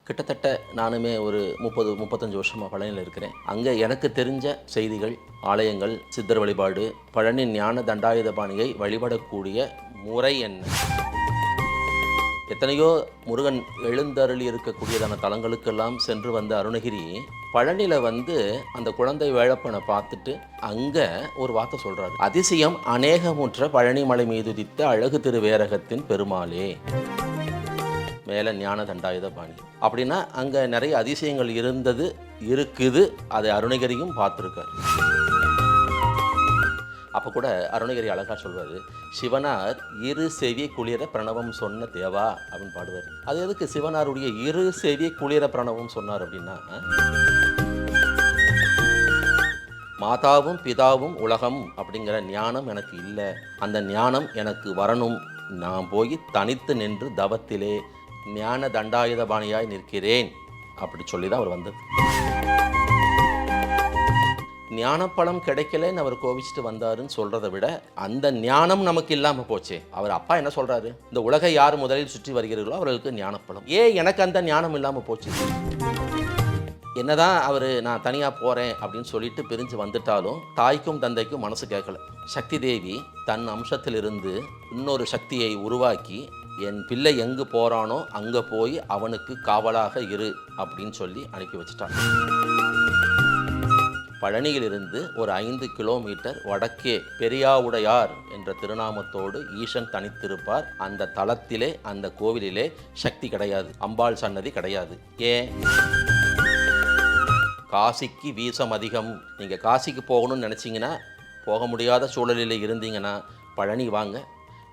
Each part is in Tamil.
கிட்டத்தட்ட நானுமே ஒரு 35 வருஷமாக பழனியில் இருக்கிறேன். அங்கே எனக்கு தெரிஞ்ச செய்திகள், ஆலயங்கள், சித்தர் வழிபாடு, பழனி ஞான தண்டாயுதபாணியை வழிபடக்கூடிய முறை என்ன, எத்தனையோ முருகன் எழுந்தருளி இருக்கக்கூடியதான தலங்களுக்கெல்லாம் சென்று வந்த அருணகிரி பழனியில் அந்த குழந்தை வேழப்பனை பார்த்துட்டு அங்கே ஒரு வார்த்தை சொல்கிறாரு. அதிசயம் அநேகமுற்ற பழனிமலை மீதுதித்த அழகு திருவேரகத்தின் பெருமாளே, மேலே ஞான தண்டாயுதபாணி. அப்படின்னா அங்கே நிறைய அதிசயங்கள் இருக்குது. அதை அருணகிரியும் பார்த்துருக்கார். அப்போ கூட அருணகிரி அழகா சொல்வார், சிவனார் இரு செவி குளிர பிரணவம் சொன்ன தேவா அப்படின்னு பாடுவார். அது எதுக்கு சிவனாருடைய இரு செவி குளிர பிரணவம் சொன்னார் அப்படின்னா, மாதாவும் பிதாவும் உலகம் அப்படிங்கிற ஞானம் எனக்கு இல்லை, அந்த ஞானம் எனக்கு வரணும், நான் போய் தனித்து நின்று தவத்திலே ஞான தண்டாயுதபாணியாய் நிற்கிறேன் அப்படி சொல்லி தான் அவர் வந்தது. ஞானப்பழம் கிடைக்கலன்னு அவர் கோபிச்சுட்டு வந்தாருன்னு சொல்கிறத விட அந்த ஞானம் நமக்கு இல்லாமல் போச்சே. அவர் அப்பா என்ன சொல்கிறாரு, இந்த உலகை யார் முதலில் சுற்றி வருகிறீர்களோ அவர்களுக்கு ஞானப்பழம். எனக்கு அந்த ஞானம் இல்லாமல் போச்சு. என்னதான் அவர் நான் தனியாக போகிறேன் அப்படின்னு சொல்லிட்டு பிரிஞ்சு வந்துட்டாலும் தாய்க்கும் தந்தைக்கும் மனசு கேட்கல. சக்தி தேவி தன் அம்சத்திலிருந்து இன்னொரு சக்தியை உருவாக்கி, என் பிள்ளை எங்கு போகிறானோ அங்கே போய் அவனுக்கு காவலாக இரு அப்படின்னு சொல்லி அனுப்பி வச்சிட்டான். பழனியிலிருந்து ஒரு 5 கிலோமீட்டர் வடக்கே பெரியாவுடையார் என்ற திருநாமத்தோடு ஈசன் தனித்திருப்பார். அந்த தலத்திலே, அந்த கோவிலிலே சக்தி கிடையாது, அம்பாள் சன்னதி கிடையாது. ஏன்? காசிக்கு வீசம் அதிகம். நீங்கள் காசிக்கு போகணும்னு நினச்சிங்கன்னா, போக முடியாத சூழலில் இருந்தீங்கன்னா பழனி வாங்க.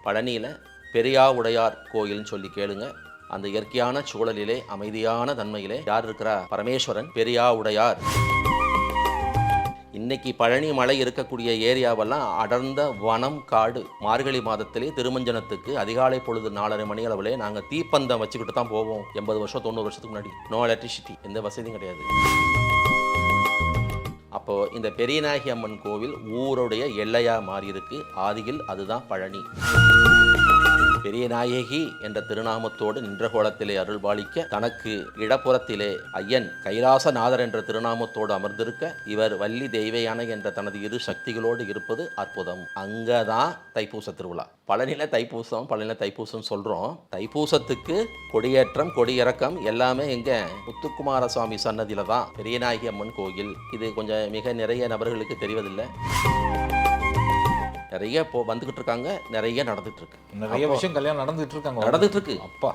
பழனியில் பெரியாவுடையார் கோயில்னு சொல்லி கேளுங்க. அந்த இயற்கையான சூழலிலே, அமைதியான தன்மையிலே யார் இருக்கிறா? பரமேஸ்வரன் பெரியாவுடையார். இன்னைக்கு பழனி மலை இருக்கக்கூடிய ஏரியாவெல்லாம் அடர்ந்த வனம், காடு. மார்கழி மாதத்திலே திருமஞ்சனத்துக்கு அதிகாலை பொழுது 4:30 மணி அளவிலே நாங்கள் தீப்பந்தம் வச்சுக்கிட்டு தான் போவோம். 80 வருஷம் 90 வருஷத்துக்கு முன்னாடி நோ எலக்ட்ரிசிட்டி, எந்த வசதியும் கிடையாது. அப்போது இந்த பெரியநாயகி அம்மன் கோவில் ஊருடைய எல்லையாக மாறியிருக்கு. ஆதியில் அதுதான் பழனி. பெரியநாயகி என்ற திருநாமத்தோடு நின்ற கோலத்திலே அருள்பாலிக்க, தனக்கு இடப்புறத்திலே ஐயன் கைலாசநாதர் என்ற திருநாமத்தோடு அமர்ந்திருக்க, இவர் வள்ளி தெய்வயானை என்ற தனது இரு சக்திகளோடு இருப்பது அற்புதம். அங்கதான் தைப்பூச திருவிழா. பழனியில் தைப்பூசம் சொல்கிறோம். தைப்பூசத்துக்கு கொடியேற்றம், கொடியிறக்கம் எல்லாமே எங்கே? முத்துக்குமார சுவாமி சன்னதியில் தான், பெரியநாயகி அம்மன் கோயில். இது கொஞ்சம் மிக நிறைய நபர்களுக்கு தெரிவதில்லை. நிறைய வந்துகிட்டு இருக்காங்க, நிறைய நடந்துட்டு இருக்கு. நிறைய விஷயம் கல்யாணம் நடந்துட்டு இருக்கு. அப்பா